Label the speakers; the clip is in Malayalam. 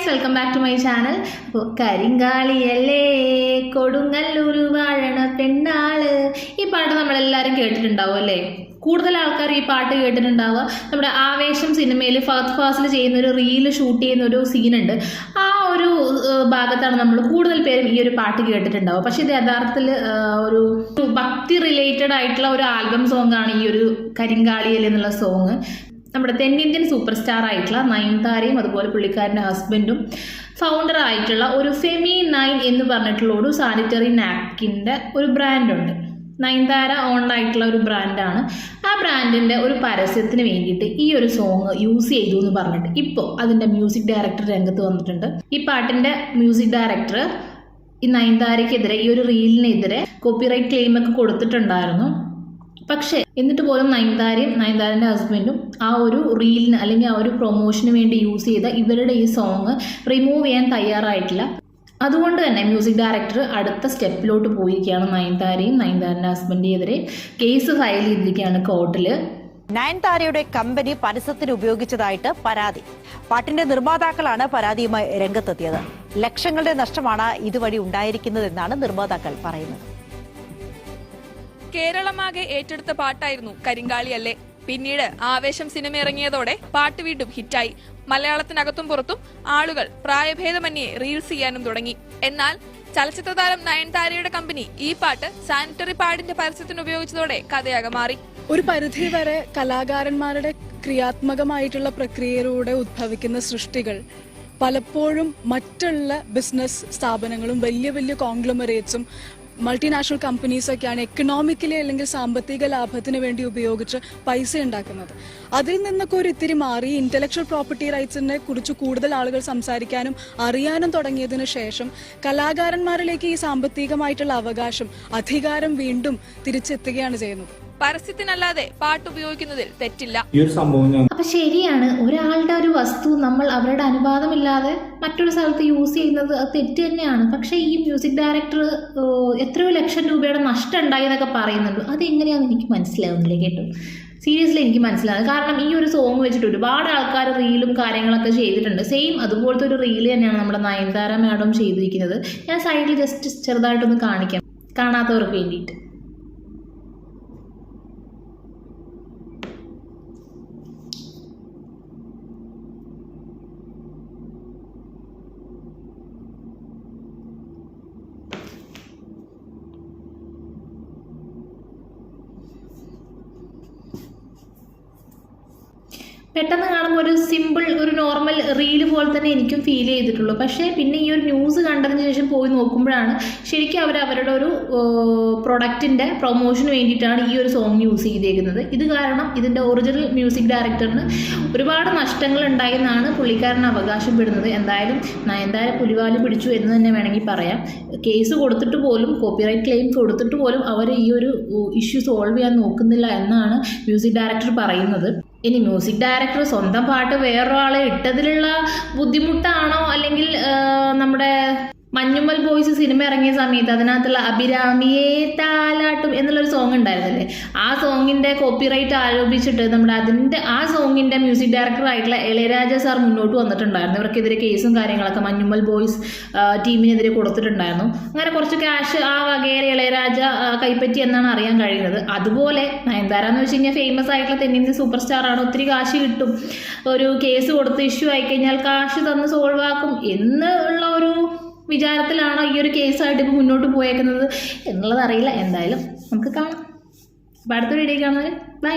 Speaker 1: Guys, welcome back to my channel. അപ്പോൾ കരിങ്കാളിയല്ലേ കൊടുങ്ങല്ലൂരു വാഴണ പെണ്ണാള്, ഈ പാട്ട് നമ്മളെല്ലാവരും കേട്ടിട്ടുണ്ടാവും അല്ലേ? കൂടുതൽ ആൾക്കാർ ഈ പാട്ട് കേട്ടിട്ടുണ്ടാവുക നമ്മുടെ ആവേശം സിനിമയിൽ ഫഹദ് ഫാസിൽ ചെയ്യുന്ന ഒരു റീല് ഷൂട്ട് ചെയ്യുന്ന ഒരു സീനുണ്ട്. ആ ഒരു ഭാഗത്താണ് നമ്മൾ കൂടുതൽ പേരും ഈ ഒരു പാട്ട് കേട്ടിട്ടുണ്ടാവുക. പക്ഷെ ഇത് യഥാർത്ഥത്തിൽ ഒരു ഭക്തി റിലേറ്റഡ് ആയിട്ടുള്ള ഒരു ആൽബം സോങ് ആണ് ഈ ഒരു കരിങ്കാളിയൽ എന്നുള്ള സോങ്. നമ്മുടെ തെന്നിന്ത്യൻ സൂപ്പർ സ്റ്റാർ ആയിട്ടുള്ള നയൻതാരയും അതുപോലെ പുള്ളിക്കാരൻ്റെ ഹസ്ബൻഡും ഫൗണ്ടർ ആയിട്ടുള്ള ഒരു ഫെമി9 എന്ന് പറഞ്ഞിട്ടുള്ള ഒരു സാനിറ്ററി നാപ്കിൻ്റെ ഒരു ബ്രാൻഡുണ്ട്. നയൻതാര ഓൺ ആയിട്ടുള്ള ഒരു ബ്രാൻഡാണ്. ആ ബ്രാൻഡിൻ്റെ ഒരു പരസ്യത്തിന് വേണ്ടിയിട്ട് ഈ ഒരു സോങ് യൂസ് ചെയ്തു എന്ന് പറഞ്ഞിട്ട് ഇപ്പോൾ അതിൻ്റെ മ്യൂസിക് ഡയറക്ടർ രംഗത്ത് വന്നിട്ടുണ്ട്. ഈ പാട്ടിൻ്റെ മ്യൂസിക് ഡയറക്ടർ ഈ നയൻതാരയ്ക്കെതിരെ ഈ ഒരു റീലിനെതിരെ കോപ്പിറൈറ്റ് ക്ലെയിമൊക്കെ കൊടുത്തിട്ടുണ്ടായിരുന്നു. പക്ഷേ എന്നിട്ട് പോലും നയൻതാരയും നയൻതാരൻ്റെ ഹസ്ബൻഡും ആ ഒരു റീലിന് അല്ലെങ്കിൽ ആ ഒരു പ്രൊമോഷന് വേണ്ടി യൂസ് ചെയ്ത ഇവരുടെ ഈ സോങ് റിമൂവ് ചെയ്യാൻ തയ്യാറായിട്ടില്ല. അതുകൊണ്ട് തന്നെ മ്യൂസിക് ഡയറക്ടർ അടുത്ത സ്റ്റെപ്പിലോട്ട് പോയിരിക്കുകയാണ്. നയൻതാരയും നയൻതാരൻ്റെ ഹസ്ബൻഡിനെതിരെ കേസ് ഫയൽ ചെയ്തിരിക്കുകയാണ് കോർട്ടിൽ.
Speaker 2: നയൻതാരയുടെ കമ്പനി പരസ്യത്തിന് ഉപയോഗിച്ചതായിട്ട് പരാതി. പാട്ടിന്റെ നിർമ്മാതാക്കളാണ് പരാതിയുമായി രംഗത്തെത്തിയത്. ലക്ഷങ്ങളുടെ നഷ്ടമാണ് ഇതുവഴി ഉണ്ടായിരിക്കുന്നതെന്നാണ് നിർമ്മാതാക്കൾ പറയുന്നത്.
Speaker 3: കേരളമാകെ ഏറ്റെടുത്ത പാട്ടായിരുന്നു കരിങ്കാളിയല്ലേ. പിന്നീട് ആവേശം സിനിമ ഇറങ്ങിയതോടെ പാട്ട് വീണ്ടും ഹിറ്റായി. മലയാളത്തിനകത്തും പുറത്തും ആളുകൾ പ്രായഭേദമന്യേ റീൽസ് ചെയ്യാനും തുടങ്ങി. എന്നാൽ ചലച്ചിത്ര താരം നയൻതാരയുടെ കമ്പനി ഈ പാട്ട് സാനിറ്ററി പാഡിന്റെ പരസ്യത്തിന് ഉപയോഗിച്ചതോടെ കഥയാകെ മാറി.
Speaker 4: ഒരു പരിധിവരെ കലാകാരന്മാരുടെ ക്രിയാത്മകമായിട്ടുള്ള പ്രക്രിയയിലൂടെ ഉദ്ഭവിക്കുന്ന സൃഷ്ടികൾ പലപ്പോഴും മറ്റുള്ള ബിസിനസ് സ്ഥാപനങ്ങളും വലിയ വലിയ കോൺഗ്ലോമറേറ്റ്സും മൾട്ടിനാഷണൽ കമ്പനീസൊക്കെയാണ് എക്കണോമിക്കലി അല്ലെങ്കിൽ സാമ്പത്തിക ലാഭത്തിന് വേണ്ടി ഉപയോഗിച്ച് പൈസ ഉണ്ടാക്കുന്നത്. അതിൽ നിന്നൊക്കെ ഒരു ഇത്തിരി മാറി ഇന്റലക്ച്വൽ പ്രോപ്പർട്ടി റൈറ്റ്സിനെ കുറിച്ച് കൂടുതൽ ആളുകൾ സംസാരിക്കാനും അറിയാനും തുടങ്ങിയതിനു ശേഷം കലാകാരന്മാരിലേക്ക് ഈ സാമ്പത്തികമായിട്ടുള്ള അവകാശം, അധികാരം വീണ്ടും തിരിച്ചെത്തുകയാണ് ചെയ്യുന്നത്.
Speaker 3: പരസ്യത്തിനല്ലാതെ പാട്ട് ഉപയോഗിക്കുന്നതിൽ തെറ്റില്ല.
Speaker 1: അപ്പൊ ശരിയാണ്, ഒരാളുടെ ഒരു വസ്തു നമ്മൾ അവരുടെ അനുവാദമില്ലാതെ മറ്റൊരു സ്ഥലത്ത് യൂസ് ചെയ്യുന്നത് അത് തെറ്റ് തന്നെയാണ്. പക്ഷെ ഈ മ്യൂസിക് ഡയറക്ടർ എത്രയോ ലക്ഷം രൂപയുടെ നഷ്ടം ഉണ്ടായി എന്നൊക്കെ പറയുന്നുണ്ട്. അതെങ്ങനെയാണെന്ന് എനിക്ക് മനസ്സിലാവുന്നില്ല കേട്ടോ. സീരിയസ്ലി എനിക്ക് മനസ്സിലാകും. കാരണം ഈ ഒരു സോങ് വെച്ചിട്ട് ഒരുപാട് ആൾക്കാർ റീലും കാര്യങ്ങളൊക്കെ ചെയ്തിട്ടുണ്ട്. സെയിം അതുപോലത്തെ ഒരു റീല് തന്നെയാണ് നമ്മുടെ നയൻതാര മാഡം ചെയ്തിരിക്കുന്നത്. ഞാൻ സൈഡിൽ ജസ്റ്റ് ചെറുതായിട്ടൊന്ന് കാണിക്കാം കാണാത്തവർക്ക് വേണ്ടിയിട്ട്. പെട്ടെന്ന് കാണുമ്പോൾ ഒരു സിമ്പിൾ ഒരു നോർമൽ റീല് പോലെ തന്നെ എനിക്കും ഫീൽ ചെയ്തിട്ടുള്ളൂ. പക്ഷേ പിന്നെ ഈ ഒരു ന്യൂസ് കണ്ടതിന് ശേഷം പോയി നോക്കുമ്പോഴാണ് ശരിക്കും അവരുടെ ഒരു പ്രൊഡക്റ്റിൻ്റെ പ്രൊമോഷന് വേണ്ടിയിട്ടാണ് ഈ ഒരു സോങ് യൂസ് ചെയ്തേക്കുന്നത്. ഇത് കാരണം ഇതിൻ്റെ ഒറിജിനൽ മ്യൂസിക് ഡയറക്ടറിന് ഒരുപാട് നഷ്ടങ്ങൾ ഉണ്ടായെന്നാണ് പുള്ളിക്കാരൻ അവകാശപ്പെടുന്നത്. എന്തായാലും നയൻതാര പുലിവാല് പിടിച്ചു എന്ന് തന്നെ വേണമെങ്കിൽ പറയാം. കേസ് കൊടുത്തിട്ട് പോലും, കോപ്പിറൈറ്റ് ക്ലെയിം കൊടുത്തിട്ട് പോലും അവർ ഈ ഒരു ഇഷ്യൂ സോൾവ് ചെയ്യാൻ നോക്കുന്നില്ല എന്നാണ് മ്യൂസിക് ഡയറക്ടർ പറയുന്നത്. ഇനി മ്യൂസിക് ഡയറക്ടർ സ്വന്തം പാട്ട് വേറൊരാളെ ഇട്ടതിലുള്ള ബുദ്ധിമുട്ടാണോ, അല്ലെങ്കിൽ നമ്മുടെ മഞ്ഞുമ്മൽ ബോയ്സ് സിനിമ ഇറങ്ങിയ സമയത്ത് അതിനകത്തുള്ള അഭിരാമിയെ താലാട്ടും എന്നുള്ളൊരു സോങ് ഉണ്ടായിരുന്നില്ലേ, ആ സോങ്ങിൻ്റെ കോപ്പിറൈറ്റ് ആരോപിച്ചിട്ട് നമ്മുടെ ആ സോങ്ങിൻ്റെ മ്യൂസിക് ഡയറക്ടർ ആയിട്ടുള്ള ഇളയരാജ സാർ മുന്നോട്ട് വന്നിട്ടുണ്ടായിരുന്നു. ഇവർക്കെതിരെ കേസും കാര്യങ്ങളൊക്കെ മഞ്ഞുമ്മൽ ബോയ്സ് ടീമിനെതിരെ കൊടുത്തിട്ടുണ്ടായിരുന്നു. അങ്ങനെ കുറച്ച് ക്യാഷ് ആ വകേറെ ഇളയരാജ കൈപ്പറ്റി എന്നാണ് അറിയാൻ കഴിയുന്നത്. അതുപോലെ നയൻതാര എന്ന് വെച്ച് കഴിഞ്ഞാൽ ഫേമസ് ആയിട്ടുള്ള തെന്നിന്ത്യൻ സൂപ്പർ സ്റ്റാർ ആണ്. ഒത്തിരി കാശ് കിട്ടും. ഒരു കേസ് കൊടുത്ത് ഇഷ്യൂ ആയിക്കഴിഞ്ഞാൽ കാശ് തന്ന് സോൾവ് ആക്കും എന്നുള്ള ഒരു വിചാരത്തിലാണോ ഈ ഒരു കേസായിട്ട് ഇപ്പോൾ മുന്നോട്ട് പോയേക്കുന്നത് എന്നുള്ളത് അറിയില്ല. എന്തായാലും നമുക്ക് കാണാം. അപ്പോൾ അടുത്ത വീഡിയോ കാണുന്നത് ബൈ.